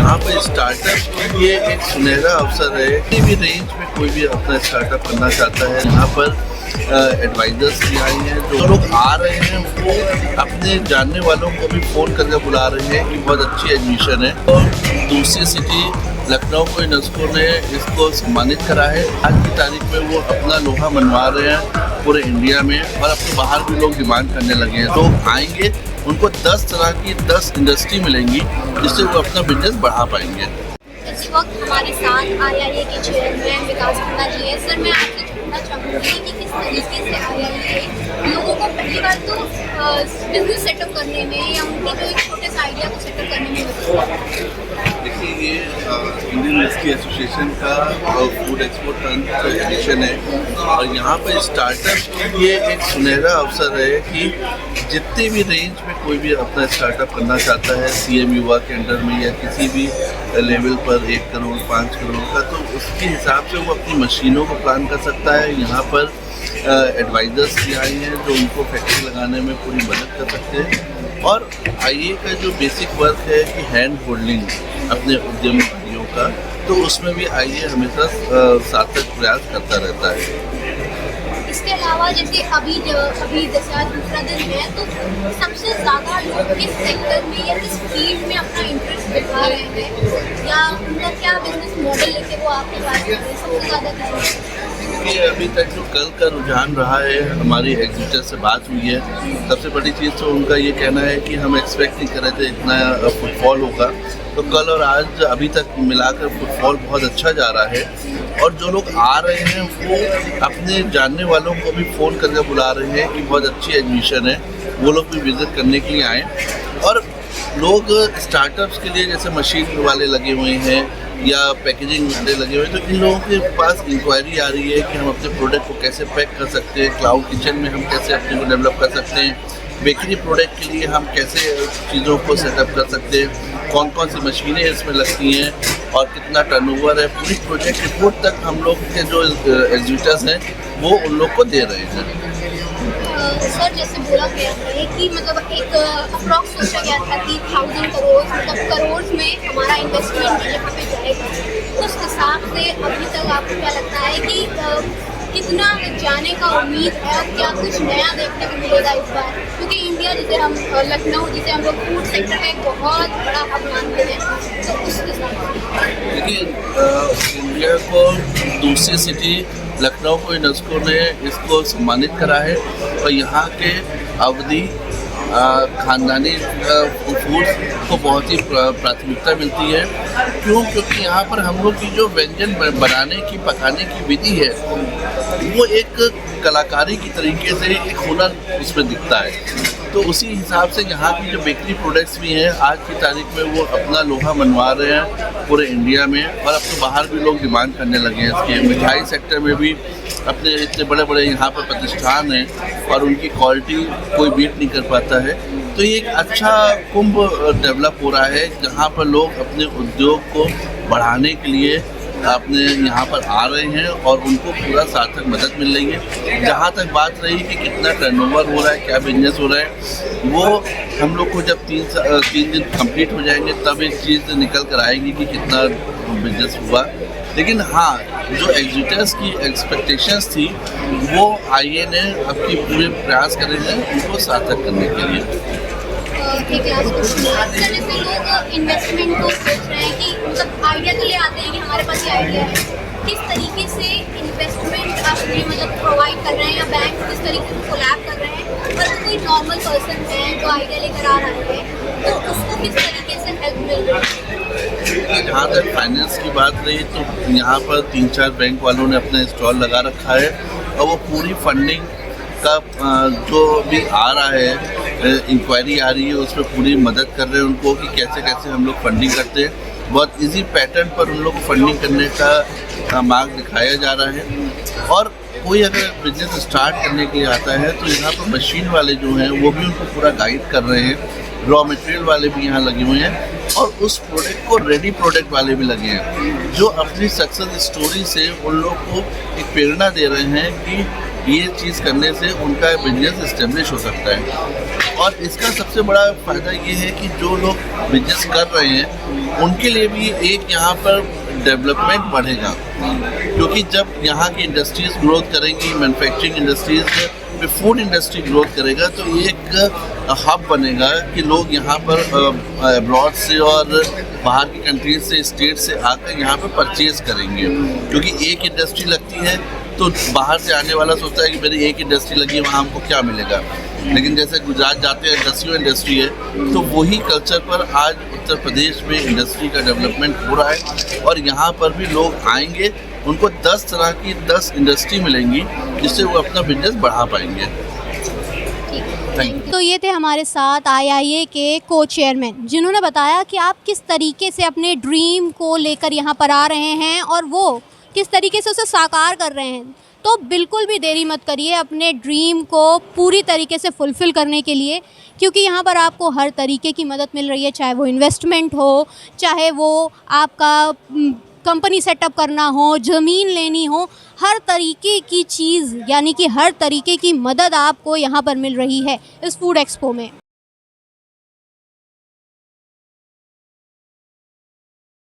यहाँ पर स्टार्टअप के लिए एक सुनहरा अवसर है। किसी भी रेंज में कोई भी अपना स्टार्टअप करना चाहता है, यहाँ पर एडवाइजर्स भी आए हैं। जो लोग आ रहे हैं वो अपने जानने वालों को भी फ़ोन करके बुला रहे हैं कि बहुत अच्छी एडमिशन है। और दूसरी सिटी लखनऊ को यूनेस्को ने इसको सम्मानित करा है। आज की तारीख में वो अपना लोहा मनवा रहे हैं पूरे इंडिया में, और अब तो बाहर भी लोग डिमांड करने लगे हैं। लोग आएंगे, उनको 10 तरह की 10 इंडस्ट्री मिलेंगी जिससे वो अपना बिजनेस बढ़ा पाएंगे। इस वक्त हमारे साथ IIA के चेयरमैन विकास खन्ना जी हैं। सर, मैं आपसे जानना चाहूँगी कि किस तरीके से IIA लोगों को पहली बार तो बिजनेस सेटअप करने में या उनके जो एक छोटे से आइडिया को सेटअप करने में मदद करता है। देखिए, ये इंडियन विस्की एसोसिएशन का फूड एक्सपोर्ट एडिशन है, और यहाँ पर स्टार्टअप के लिए एक सुनहरा अवसर है कि जितने भी रेंज में कोई भी अपना स्टार्टअप करना चाहता है CM युवा के अंडर में या किसी भी लेवल पर 1 करोड़ 5 करोड़ का, तो उसके हिसाब से वो अपनी मशीनों को प्लान कर सकता है। यहाँ पर एडवाइजर्स भी आए हैं जो उनको फैक्ट्री लगाने में पूरी मदद कर सकते हैं। और IIA का जो बेसिक वर्क है कि हैंड होल्डिंग अपने उद्यमियों का, तो उसमें भी IIA हमेशा सार्थक प्रयास करता रहता है। इसके अलावा जैसे अभी जैसे आज दूसरा दिन है, तो सबसे ज़्यादा लोग किस सेक्टर में या किस फील्ड में अपना इंटरेस्ट दिखा रहे हैं, या उनका क्या बिजनेस मॉडल लेके वो आपके पास कर रहे हैं, सबसे ज़्यादा कि अभी तक जो कल का रुझान रहा है, हमारी एग्जीक्यूटिव से बात हुई है, सबसे बड़ी चीज़ तो उनका ये कहना है कि हम एक्सपेक्ट नहीं कर रहे थे इतना फुटफॉल होगा। तो कल और आज अभी तक मिलाकर फुटफॉल बहुत अच्छा जा रहा है, और जो लोग आ रहे हैं वो अपने जानने वालों को भी फ़ोन करके बुला रहे हैं कि बहुत अच्छी एडमिशन है, वो लोग भी विज़िट करने के लिए आएँ। और लोग स्टार्टअप्स के लिए जैसे मशीन वाले लगे हुए हैं या पैकेजिंग वाले लगे हुए हैं, तो इन लोगों के पास इंक्वायरी आ रही है कि हम अपने प्रोडक्ट को कैसे पैक कर सकते हैं, क्लाउड किचन में हम कैसे अपने को डेवलप कर सकते हैं, बेकरी प्रोडक्ट के लिए हम कैसे चीज़ों को सेटअप कर सकते हैं, कौन कौन सी मशीनें इसमें लगती हैं और कितना टर्नओवर है। पूरी प्रोजेक्ट रिपोर्ट तक हम लोग के जो एग्जीक्यूटिव्स हैं वो उन लोग को दे रहे हैं। सर, जैसे बोला गया है कि मतलब एक अप्रॉक्स सोचा गया था कि 1000 करोड़ मतलब करोड़ में हमारा इन्वेस्टमेंट यहाँ पे जाएगा। उस हिसाब से अभी तक आपको क्या लगता है कि कितना जाने का उम्मीद है, और क्या कुछ नया देखने को मिलेगा इस बार? क्योंकि इंडिया जिसे हम लखनऊ जिसे हम लोग फूड सेक्टर का एक बहुत बड़ा हब मानते हैं, तो उस हिसाब से देखिए, इंडिया को दूसरी सिटी लखनऊ को यूनेस्को ने इसको सम्मानित करा है, और यहाँ के अवधि खानदानी फूड्स को बहुत ही प्राथमिकता मिलती है। क्यों? क्योंकि यहाँ पर हम लोग की जो व्यंजन बनाने की पकाने की विधि है वो एक कलाकारी की तरीके से एक हुनर उसमें दिखता है। तो उसी हिसाब से यहाँ की जो बेकरी प्रोडक्ट्स भी हैं, आज की तारीख में वो अपना लोहा मनवा रहे हैं पूरे इंडिया में, और अब तो बाहर भी लोग डिमांड करने लगे हैं इसके। मिठाई सेक्टर में भी अपने इतने बड़े बड़े यहाँ पर प्रतिष्ठान हैं और उनकी क्वालिटी कोई बीट नहीं कर पाता है। तो ये एक अच्छा कुंभ डेवलप हो रहा है जहाँ पर लोग अपने उद्योग को बढ़ाने के लिए अपने यहाँ पर आ रहे हैं, और उनको पूरा सार्थक मदद मिल रही है। जहाँ तक बात रही कि कितना टर्नओवर हो रहा है, क्या बिजनेस हो रहा है, वो हम लोग को जब 3 दिन कंप्लीट हो जाएंगे तब एक चीज़ निकल कर आएगी कि कितना बिजनेस हुआ। लेकिन हाँ, जो एग्जीक्यूटिव्स की एक्सपेक्टेशंस थी वो IIA ने अपनी पूरे प्रयास करे हैं उनको सार्थक करने के लिए। एक लास्ट क्वेश्चन है, जैसे लोग इन्वेस्टमेंट को सोच रहे हैं कि मतलब आइडिया तो ले आते हैं कि हमारे पास ये आइडिया है, किस तरीके से इन्वेस्टमेंट आप मतलब प्रोवाइड कर रहे हैं, या बैंक किस तरीके से कोलैब कर रहे हैं, पर कोई नॉर्मल पर्सन है जो आइडिया लेकर आ रहा है तो उसको किस तरीके से हेल्प मिल रही है? जहाँ तक फाइनेंस की बात रही तो यहाँ पर 3-4 बैंक वालों ने अपना स्टॉल लगा रखा है, और वो पूरी फंडिंग का जो भी आ रहा है, इंक्वायरी आ रही है, उसमें पूरी मदद कर रहे हैं उनको कि कैसे कैसे हम लोग फंडिंग करते हैं। बहुत इजी पैटर्न पर उन लोग को फंडिंग करने का मार्ग दिखाया जा रहा है। और कोई अगर बिजनेस स्टार्ट करने के लिए आता है तो यहाँ पर मशीन वाले जो हैं वो भी उनको पूरा गाइड कर रहे हैं, रॉ मटेरियल वाले भी यहाँ लगे हुए हैं, और उस प्रोडक्ट को रेडी प्रोडक्ट वाले भी लगे हैं जो अपनी सक्सेस स्टोरी से उन लोग को एक प्रेरणा दे रहे हैं कि ये चीज़ करने से उनका बिजनेस इस्टेब्लिश हो सकता है। और इसका सबसे बड़ा फ़ायदा ये है कि जो लोग बिजनेस कर रहे हैं उनके लिए भी एक यहाँ पर डेवलपमेंट बढ़ेगा, क्योंकि जब यहाँ की इंडस्ट्रीज़ ग्रोथ करेंगी, मैन्युफैक्चरिंग इंडस्ट्रीज़ फिर फूड इंडस्ट्री ग्रोथ करेगा, तो एक हब बनेगा कि लोग यहाँ पर अब्रॉड से और बाहर की कंट्रीज से, स्टेट से आकर यहाँ पर परचेज़ करेंगे। क्योंकि एक इंडस्ट्री लगती है तो बाहर से आने वाला सोचता है कि मेरी एक इंडस्ट्री लगी है, वहाँ हमको क्या मिलेगा। लेकिन जैसे गुजरात जाते हैं 10 इंडस्ट्री है, तो वही कल्चर पर आज उत्तर प्रदेश में इंडस्ट्री का डेवलपमेंट हो रहा है और यहाँ पर भी लोग आएंगे, उनको 10 तरह की 10 इंडस्ट्री मिलेंगी जिससे वो अपना बिजनेस बढ़ा पाएंगे। तो ये थे हमारे साथ IIA के को चेयरमैन, जिन्होंने बताया कि आप किस तरीके से अपने ड्रीम को लेकर यहाँ पर आ रहे हैं और वो किस तरीके से उसे साकार कर रहे हैं। तो बिल्कुल भी देरी मत करिए अपने ड्रीम को पूरी तरीके से फुलफ़िल करने के लिए, क्योंकि यहाँ पर आपको हर तरीके की मदद मिल रही है, चाहे वो इन्वेस्टमेंट हो, चाहे वो आपका कंपनी सेटअप करना हो, ज़मीन लेनी हो, हर तरीके की चीज़ यानी कि हर तरीके की मदद आपको यहाँ पर मिल रही है इस फूड एक्सपो में।